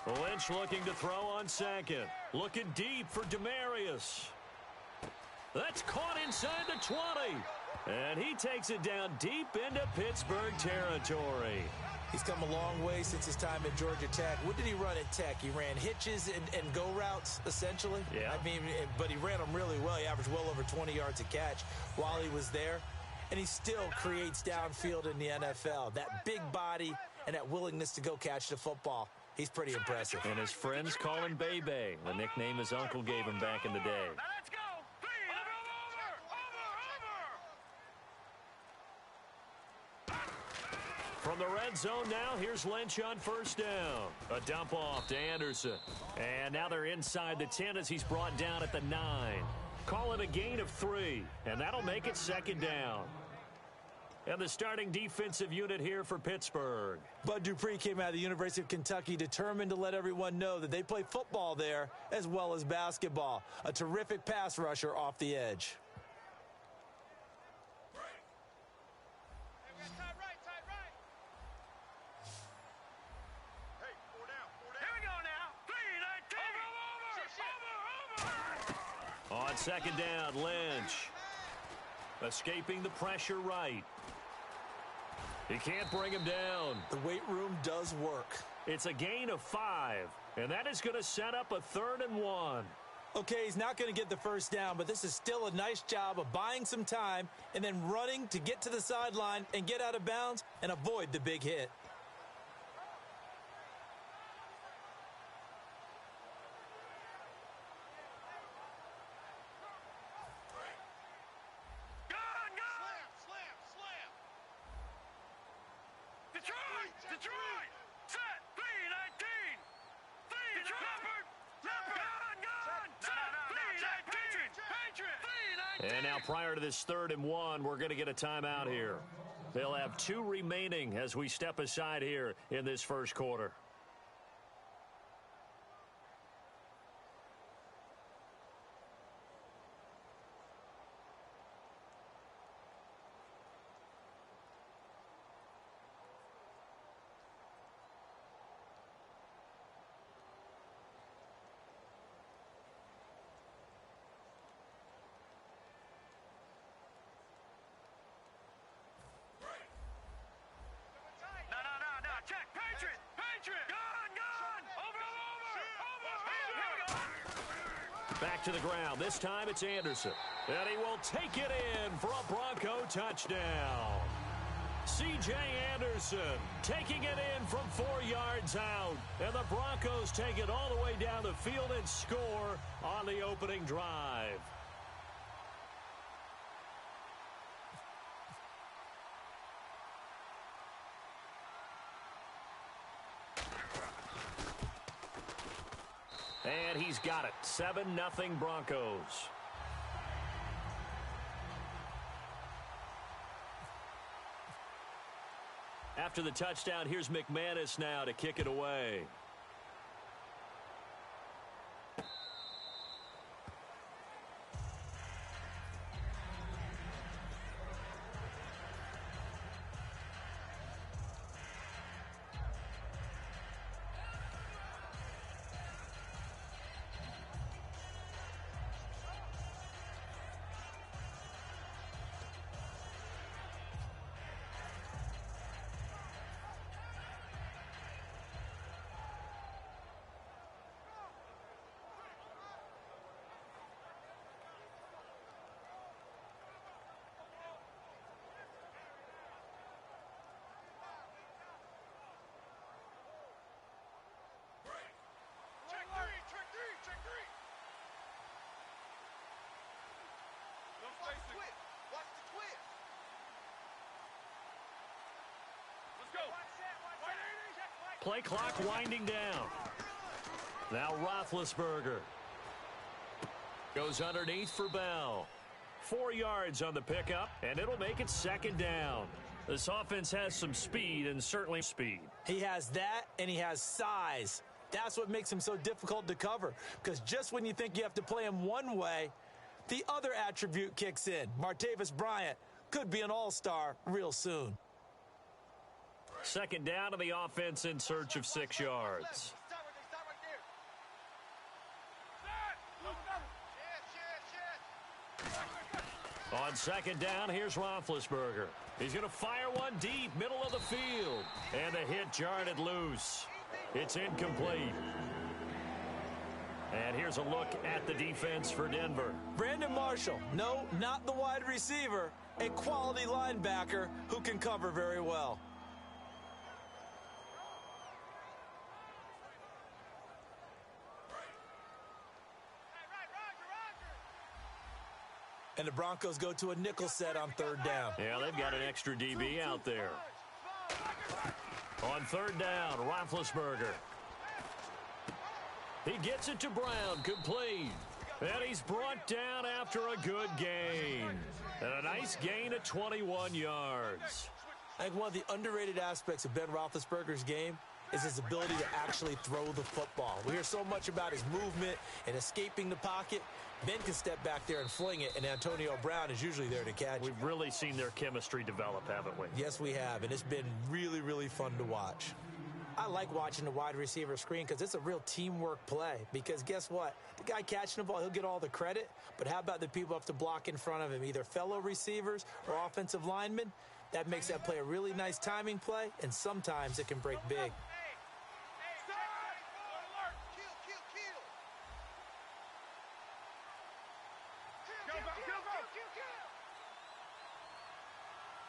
Lynch looking to throw on second. Looking deep for Demarius. That's caught inside the 20. And he takes it down deep into Pittsburgh territory. He's come a long way since his time at Georgia Tech. What did he run at Tech? He ran hitches and go routes, essentially. Yeah. I mean, but he ran them really well. He averaged well over 20 yards a catch while he was there. And he still creates downfield in the NFL. That big body and that willingness to go catch the football. He's pretty impressive. And his friends call him Bebe, the nickname his uncle gave him back in the day. Now let's go. From the red zone now, here's Lynch on first down. A dump off to Anderson. And now they're inside the 10 as he's brought down at the 9. Call it a gain of 3, and that'll make it second down. And the starting defensive unit here for Pittsburgh. Bud Dupree came out of the University of Kentucky determined to let everyone know that they play football there as well as basketball. A terrific pass rusher off the edge. On second down, Lynch. Escaping the pressure right. He can't bring him down. The weight room does work. It's a gain of 5, and that is going to set up a 3rd and 1. Okay, he's not going to get the first down, but this is still a nice job of buying some time and then running to get to the sideline and get out of bounds and avoid the big hit. And now prior to this 3rd and 1, we're going to get a timeout here. They'll have 2 remaining as we step aside here in this first quarter. Back to the ground. This time it's Anderson. And he will take it in for a Bronco touchdown. C.J. Anderson taking it in from 4 yards out. And the Broncos take it all the way down the field and score on the opening drive. And he's got it. 7-0 Broncos. After the touchdown, here's McManus now to kick it away. Play clock winding down. Now Roethlisberger goes underneath for Bell. 4 yards on the pickup, and it'll make it second down. This offense has some speed, and certainly speed. He has that, and he has size. That's what makes him so difficult to cover, because just when you think you have to play him one way, the other attribute kicks in. Martavis Bryant could be an all-star real soon. Second down to the offense in search of 6 yards. On second down, here's Roethlisberger. He's going to fire one deep, middle of the field. And the hit jarred it loose. It's incomplete. And here's a look at the defense for Denver. Brandon Marshall, no, not the wide receiver, a quality linebacker who can cover very well. And the Broncos go to a nickel set on third down. Yeah, they've got an extra DB out there. On third down, Roethlisberger. He gets it to Brown, complete. And he's brought down after a good gain. And a nice gain of 21 yards. I think one of the underrated aspects of Ben Roethlisberger's game is his ability to actually throw the football. We hear so much about his movement and escaping the pocket. Ben can step back there and fling it, and Antonio Brown is usually there to catch. We've really seen their chemistry develop, haven't we? Yes, we have, and it's been really, really fun to watch. I like watching the wide receiver screen because it's a real teamwork play. Because guess what? The guy catching the ball, he'll get all the credit, but how about the people who have to block in front of him, either fellow receivers or offensive linemen? That makes that play a really nice timing play, and sometimes it can break big.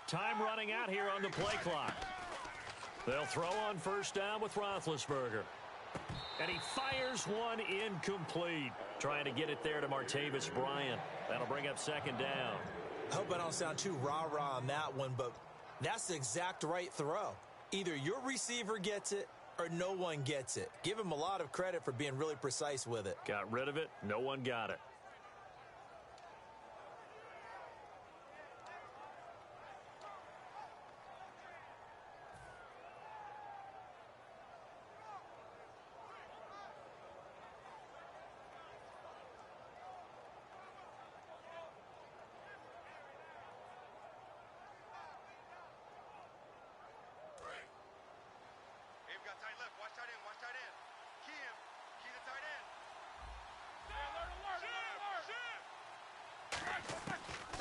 Time running out here on the play clock. They'll throw on first down with Roethlisberger. And he fires one incomplete. Trying to get it there to Martavis Bryant. That'll bring up second down. I hope I don't sound too rah-rah on that one, but that's the exact right throw. Either your receiver gets it or no one gets it. Give him a lot of credit for being really precise with it. Got rid of it. No one got it.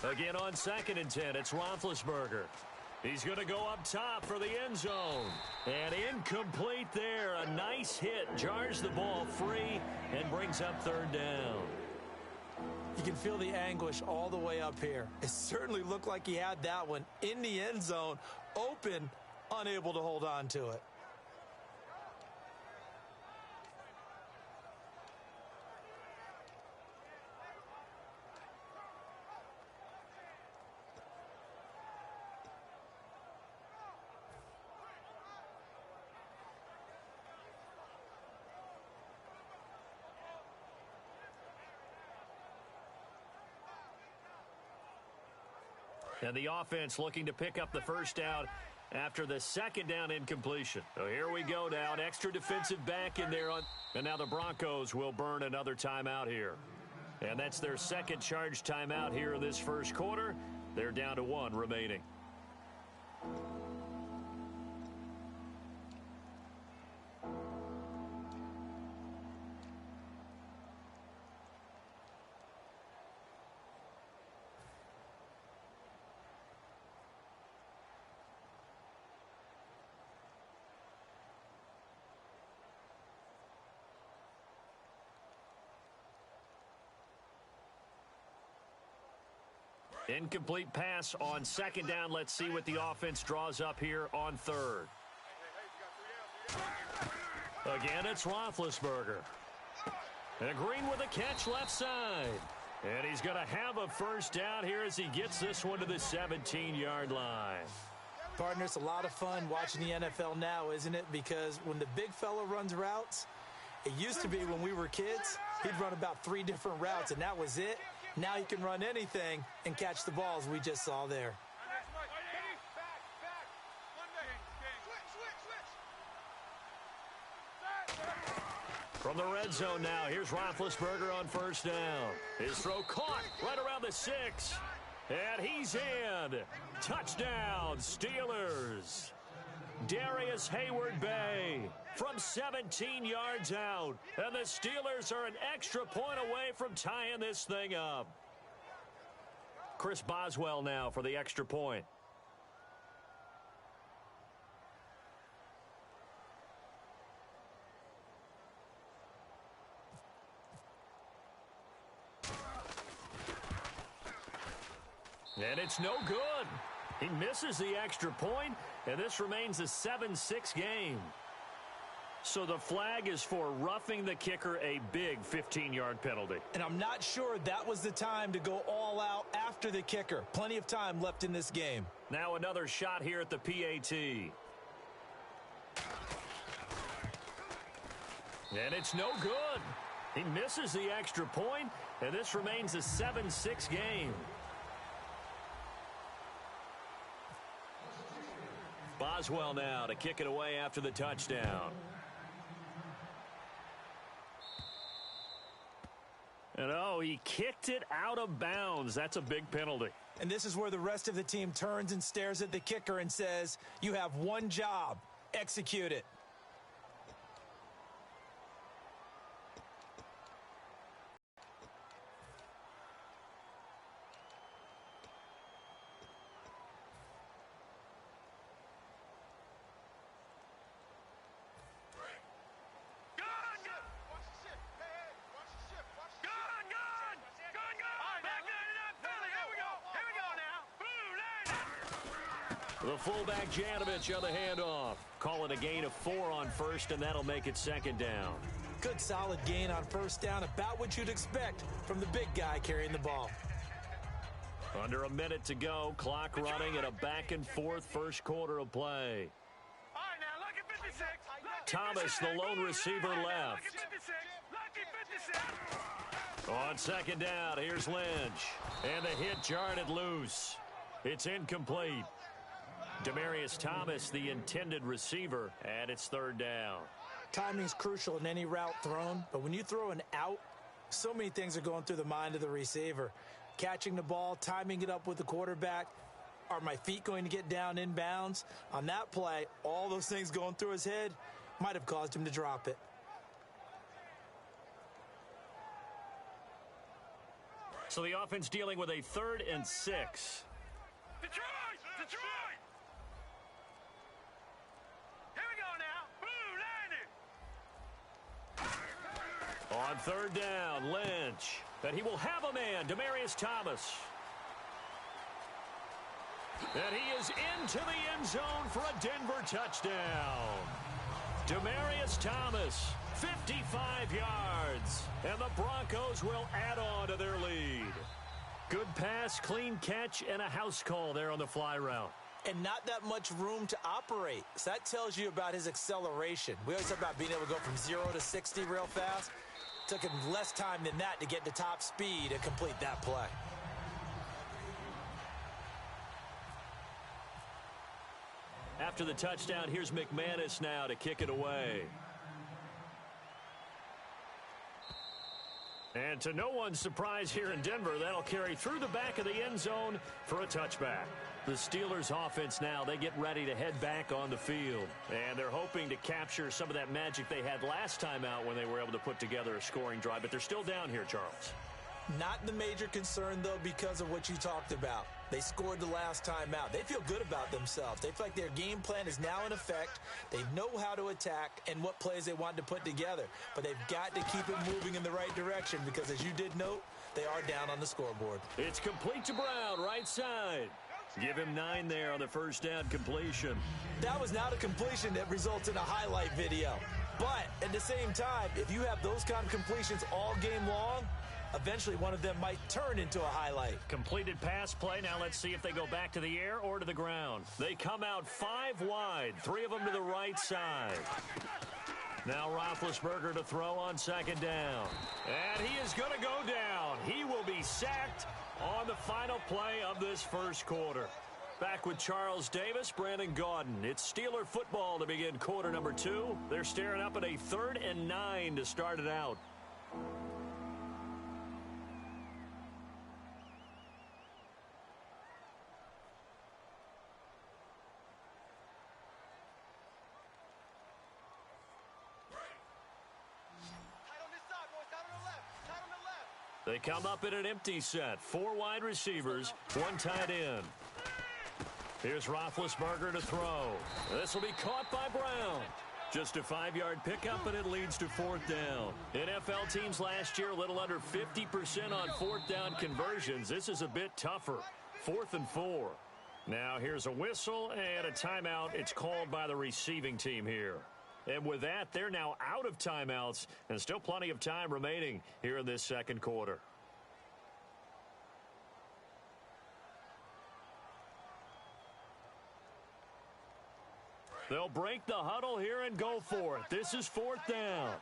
Again on second and 10, it's Roethlisberger. He's going to go up top for the end zone. And incomplete there. A nice hit. Jars the ball free and brings up third down. You can feel the anguish all the way up here. It certainly looked like he had that one in the end zone, open, unable to hold on to it. And the offense looking to pick up the first down after the second down incompletion. So here we go now. An extra defensive back in there. And now the Broncos will burn another timeout here. And that's their second charge timeout here in this first quarter. They're down to one remaining. Incomplete pass on second down. Let's see what the offense draws up here on third. Again, it's Roethlisberger. And Green with a catch left side. And he's going to have a first down here as he gets this one to the 17-yard line. Partner, it's a lot of fun watching the NFL now, isn't it? Because when the big fella runs routes, it used to be when we were kids, he'd run about 3 different routes, and that was it. Now he can run anything and catch the balls we just saw there. From the red zone now, here's Roethlisberger on first down. His throw caught right around the 6. And he's in. Touchdown, Steelers. Darius Hayward-Bay from 17 yards out. And the Steelers are an extra point away from tying this thing up. Chris Boswell now for the extra point. And it's no good. He misses the extra point, and this remains a 7-6 game. So the flag is for roughing the kicker, a big 15-yard penalty. And I'm not sure that was the time to go all out after the kicker. Plenty of time left in this game. Now another shot here at the PAT. And it's no good. He misses the extra point, and this remains a 7-6 game. Boswell now to kick it away after the touchdown. And oh, he kicked it out of bounds. That's a big penalty. And this is where the rest of the team turns and stares at the kicker and says, you have one job. Execute it. The fullback Janovich on the handoff. Call it a gain of 4 on first, and that'll make it second down. Good solid gain on first down, about what you'd expect from the big guy carrying the ball. Under a minute to go, clock running at a back-and-forth first quarter of play. All right, now, lucky 56. Thomas, the lone receiver, left. On second down, here's Lynch. And the hit jarred it loose. It's incomplete. Demaryius Thomas, the intended receiver, and it's third down. Timing is crucial in any route thrown, but when you throw an out, so many things are going through the mind of the receiver. Catching the ball, timing it up with the quarterback. Are my feet going to get down in bounds? On that play, all those things going through his head might have caused him to drop it. So the offense dealing with a 3rd and 6. Detroit! Here we go now. Boo, landed. On third down, Lynch. And he will have a man, Demaryius Thomas. And he is into the end zone for a Denver touchdown. Demaryius Thomas, 55 yards. And the Broncos will add on to their lead. Good pass, clean catch, and a house call there on the fly route. And not that much room to operate. So that tells you about his acceleration. We always talk about being able to go from 0 to 60 real fast. Took him less time than that to get to top speed and complete that play. After the touchdown, here's McManus now to kick it away. And to no one's surprise here in Denver, that'll carry through the back of the end zone for a touchback. The Steelers offense now, they get ready to head back on the field. And they're hoping to capture some of that magic they had last time out when they were able to put together a scoring drive. But they're still down here, Charles. Not the major concern, though, because of what you talked about. They scored the last time out. They feel good about themselves. They feel like their game plan is now in effect. They know how to attack and what plays they want to put together. But they've got to keep it moving in the right direction because, as you did note, they are down on the scoreboard. It's complete to Brown, right side. Give him 9 there on the first down completion. That was not a completion that results in a highlight video. But at the same time, if you have those kind of completions all game long, eventually one of them might turn into a highlight. Completed pass play. Now let's see if they go back to the air or to the ground. They come out 5 wide, 3 of them to the right side. Now Roethlisberger to throw on second down. And he is going to go down. He will be sacked on the final play of this first quarter. Back with Charles Davis, Brandon Gaudin. It's Steeler football to begin quarter number 2. They're staring up at a 3rd and 9 to start it out. They come up in an empty set. 4 wide receivers, 1 tight end. Here's Roethlisberger to throw. This will be caught by Brown. Just a 5-yard pickup, and it leads to 4th down. NFL teams last year, a little under 50% on 4th down conversions. This is a bit tougher. 4th and 4. Now here's a whistle and a timeout. It's called by the receiving team here. And with that, they're now out of timeouts, and still plenty of time remaining here in this second quarter. They'll break the huddle here and go for it. This is 4th down.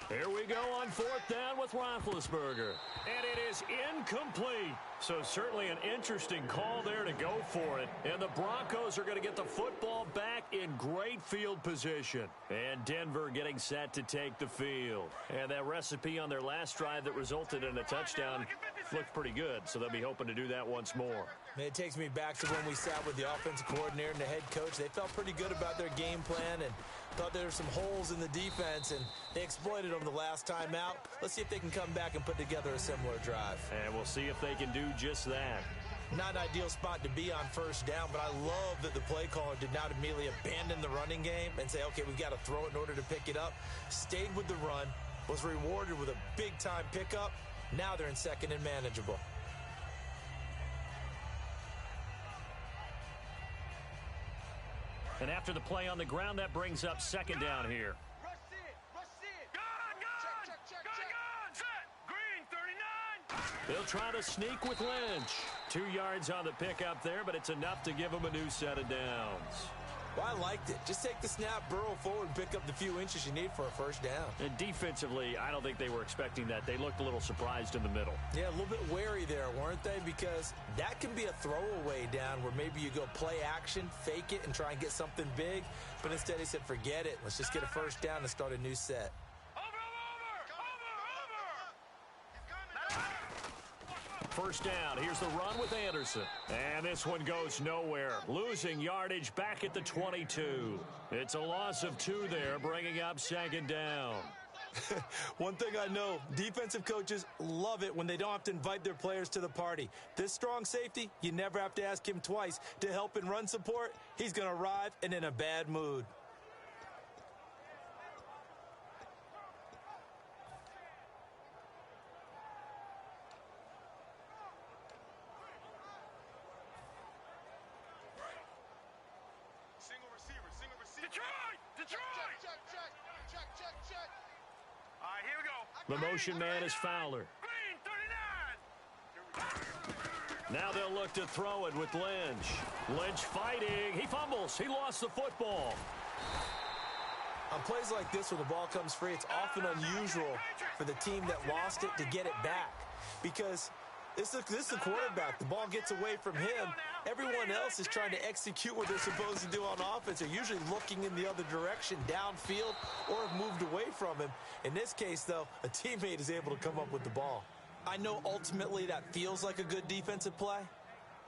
Here we go on 4th down with Roethlisberger. And it is incomplete. So certainly an interesting call there to go for it. And the Broncos are going to get the football back in great field position. And Denver getting set to take the field. And that recipe on their last drive that resulted in a touchdown looked pretty good. So they'll be hoping to do that once more. It takes me back to when we sat with the offensive coordinator and the head coach. They felt pretty good about their game plan and thought there were some holes in the defense, and they exploited them the last time out. Let's see if they can come back and put together a similar drive. And we'll see if they can do just that. Not an ideal spot to be on 1st down, but I love that the play caller did not immediately abandon the running game and say, okay, we've got to throw it in order to pick it up. Stayed with the run, was rewarded with a big-time pickup. Now they're in 2nd and manageable. And after the play on the ground, that brings up 2nd down here. They'll try to sneak with Lynch. 2 yards on the pickup there, but it's enough to give them a new set of downs. Well, I liked it. Just take the snap, burrow forward, and pick up the few inches you need for a 1st down. And defensively, I don't think they were expecting that. They looked a little surprised in the middle. Yeah, a little bit wary there, weren't they? Because that can be a throwaway down where maybe you go play action, fake it, and try and get something big. But instead, they said, forget it. Let's just get a 1st down and start a new set. First down. Here's the run with Anderson. And this one goes nowhere. Losing yardage back at the 22. It's a loss of 2 there, bringing up 2nd down. One thing I know, defensive coaches love it when they don't have to invite their players to the party. This strong safety, you never have to ask him twice to help in run support. He's going to arrive and in a bad mood. The motion man is Fowler. Now they'll look to throw it with Lynch. Lynch fighting. He fumbles. He lost the football. On plays like this where the ball comes free, it's often unusual for the team that lost it to get it back. Because this is the quarterback. The ball gets away from him. Everyone else is trying to execute what they're supposed to do on offense. They're usually looking in the other direction, downfield, or have moved away from him. In this case, though, a teammate is able to come up with the ball. I know ultimately that feels like a good defensive play,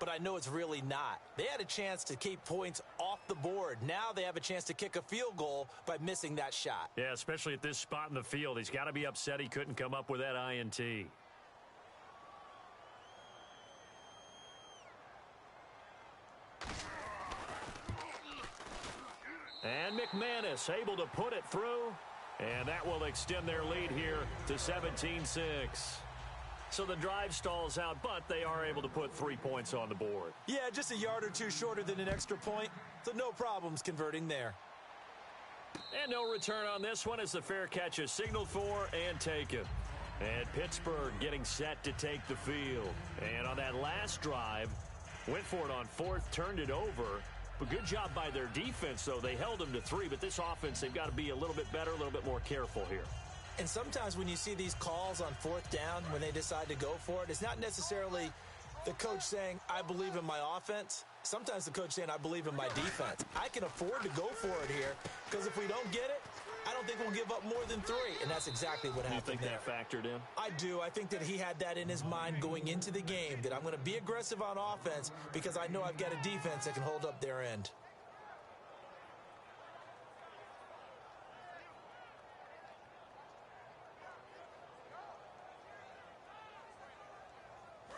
but I know it's really not. They had a chance to keep points off the board. Now they have a chance to kick a field goal by missing that shot. Yeah, especially at this spot in the field. He's got to be upset he couldn't come up with that INT. And McManus able to put it through. And that will extend their lead here to 17-6. So the drive stalls out, but they are able to put 3 points on the board. Yeah, just a yard or two shorter than an extra point. So no problems converting there. And no return on this one as the fair catch is signaled for and taken. And Pittsburgh getting set to take the field. And on that last drive, went for it on 4th, turned it over. But good job by their defense, though. They held them to 3, but this offense, they've got to be a little bit better, a little bit more careful here. And sometimes when you see these calls on 4th down, when they decide to go for it, it's not necessarily the coach saying, I believe in my offense. Sometimes the coach saying, I believe in my defense. I can afford to go for it here because if we don't get it, I don't think we'll give up more than 3, and that's exactly what happened. You think there. that factored in? I do. I think that he had that in his mind going into the game, that I'm going to be aggressive on offense because I know I've got a defense that can hold up their end.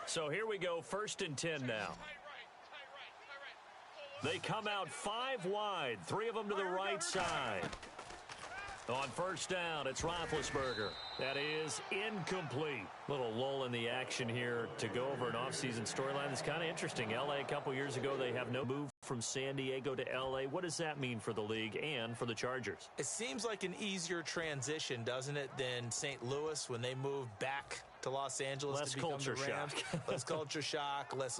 So here we go, 1st and 10 now. They come out 5 wide, 3 of them to the right side. On 1st down, it's Roethlisberger. That is incomplete. Little lull in the action here to go over an offseason storyline that's kind of interesting. L.A. a couple years ago, they have no move from San Diego to L.A. What does that mean for the league and for the Chargers? It seems like an easier transition, doesn't it, than St. Louis when they moved back to Los Angeles less to become culture the Rams. shock. Less culture shock, less,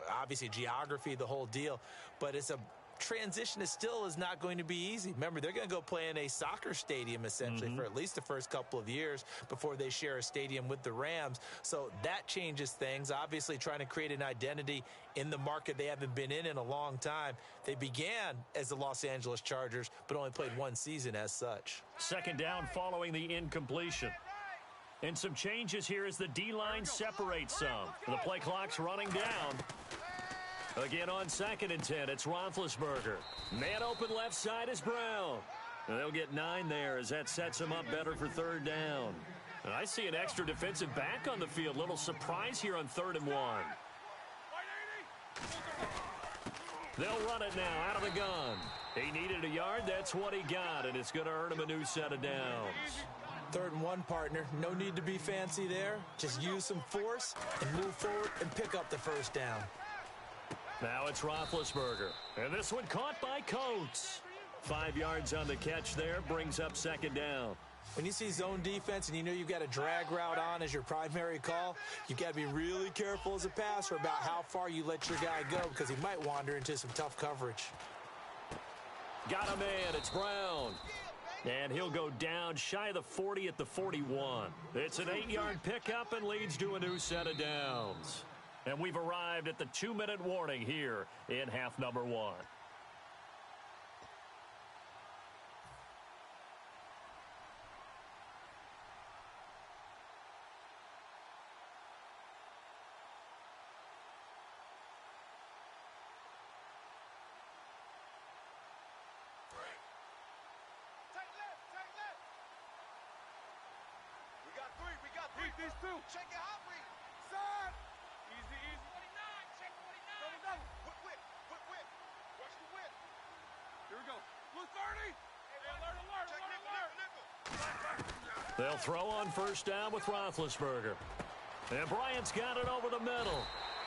obviously geography, the whole deal. But it's a transition is not going to be easy. Remember, they're going to go play in a soccer stadium essentially for at least the first couple of years before they share a stadium with the Rams. So that changes things. Obviously, trying to create an identity in the market they haven't been in a long time. They began as the Los Angeles Chargers, but only played 1 season as such. 2nd down following the incompletion. And some changes here as the D-line separates some. The play clock's running down. Again on 2nd and 10, it's Roethlisberger. Man open left side is Brown. And they'll get 9 there as that sets them up better for 3rd down. And I see an extra defensive back on the field. Little surprise here on 3rd and 1. They'll run it now out of the gun. He needed a yard. That's what he got, and it's going to earn him a new set of downs. 3rd and 1, partner. No need to be fancy there. Just use some force and move forward and pick up the 1st down. Now it's Roethlisberger. And this one caught by Coates. 5 yards on the catch there. Brings up 2nd down. When you see zone defense and you know you've got a drag route on as your primary call, you've got to be really careful as a passer about how far you let your guy go because he might wander into some tough coverage. Got a man. It's Brown. And he'll go down shy of the 40 at the 41. It's an 8-yard pickup and leads to a new set of downs. And we've arrived at the 2-minute warning here in half number 1. We got 3. These 2. Check it out, son. Easy. 49. Check 49. Whip. Watch the whip. Here we go. Blue 30. Alert. They'll throw on 1st down with Roethlisberger. And Bryant's got it over the middle.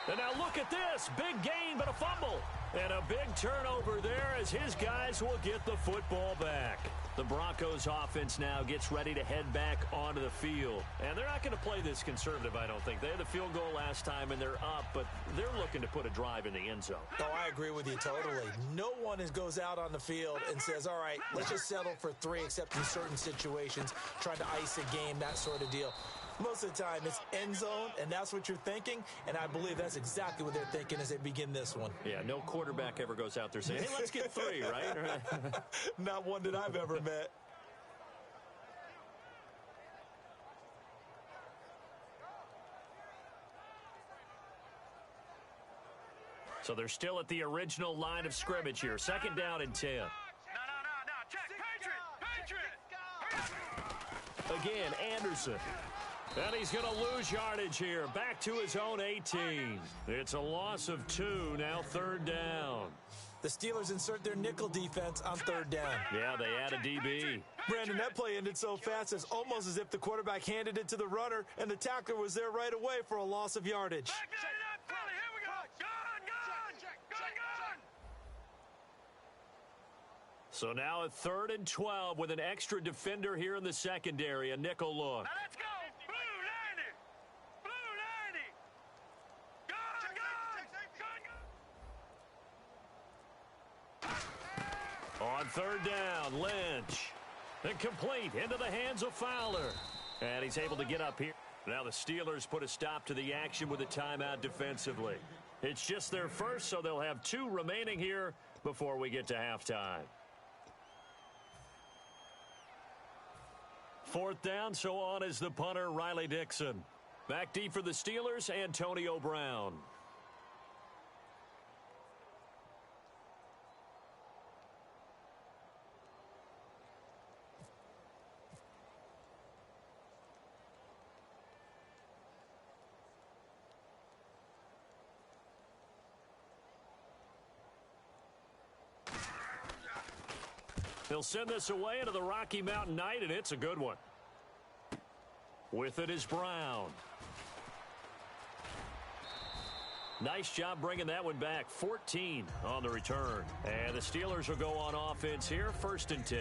And now look at this. Big gain, but a fumble. And a big turnover there as his guys will get the football back. The Broncos offense now gets ready to head back onto the field. And they're not going to play this conservative, I don't think. They had the field goal last time, and they're up, but they're looking to put a drive in the end zone. Oh, I agree with you totally. No one goes out on the field and says, all right, let's just settle for 3, except in certain situations, trying to ice a game, that sort of deal. Most of the time, it's end zone, and that's what you're thinking, and I believe that's exactly what they're thinking as they begin this one. Yeah, no quarterback ever goes out there saying, hey, let's get 3, right? Not one that I've ever met. So they're still at the original line of scrimmage here. 2nd down and 10. No. Check. Patriot. Again, Anderson. And he's going to lose yardage here. Back to his own 18. It's a loss of 2. Now 3rd down. The Steelers insert their nickel defense on 3rd down. Yeah, they add a DB. Brandon, that play ended so fast, it's almost as if the quarterback handed it to the runner, and the tackler was there right away for a loss of yardage. Back that up, Philly. Here we go. Gun. So now a 3rd and 12 with an extra defender here in the secondary. A nickel look. Now let's go. Blue 90. Gun. On 3rd down, Lynch. And complete into the hands of Fowler. And he's able to get up here. Now the Steelers put a stop to the action with a timeout defensively. It's just their first, so they'll have 2 remaining here before we get to halftime. 4th down, so on is the punter, Riley Dixon. Back deep for the Steelers, Antonio Brown. He'll send this away into the Rocky Mountain night, and it's a good one. With it is Brown. Nice job bringing that one back. 14 on the return. And the Steelers will go on offense here, 1st and 10.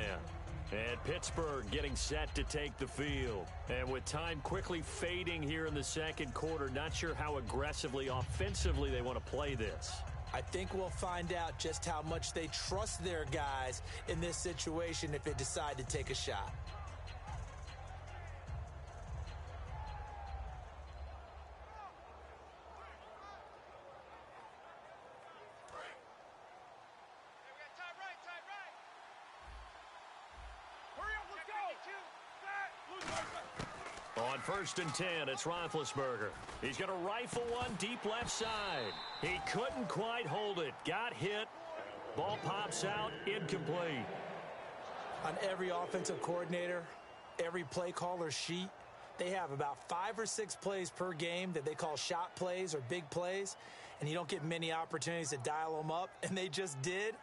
And Pittsburgh getting set to take the field. And with time quickly fading here in the 2nd quarter, not sure how aggressively, offensively they want to play this. I think we'll find out just how much they trust their guys in this situation if they decide to take a shot. On 1st and 10, it's Roethlisberger. He's going to rifle one deep left side. He couldn't quite hold it. Got hit. Ball pops out. Incomplete. On every offensive coordinator, every play caller sheet, they have about 5 or 6 plays per game that they call shot plays or big plays, and you don't get many opportunities to dial them up, and they just did,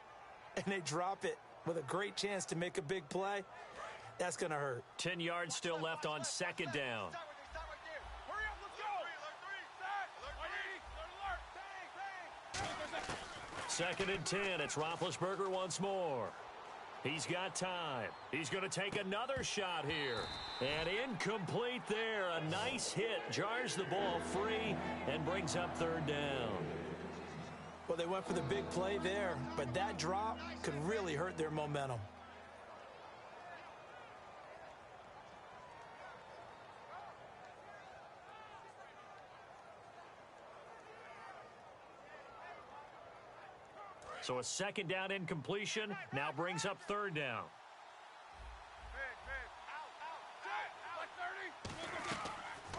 and they drop it with a great chance to make a big play. That's going to hurt. 10 yards still left on 2nd down. 2nd and 10. It's Roethlisberger once more. He's got time. He's going to take another shot here. And incomplete there. A nice hit. Jars the ball free and brings up 3rd down. Well, they went for the big play there, but that drop could really hurt their momentum. So a 2nd down incompletion now brings up 3rd down.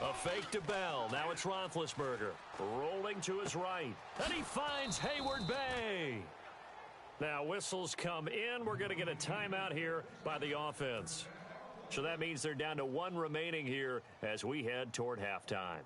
A fake to Bell. Now it's Roethlisberger. Rolling to his right. And he finds Hayward Bay. Now whistles come in. We're going to get a timeout here by the offense. So that means they're down to 1 remaining here as we head toward halftime.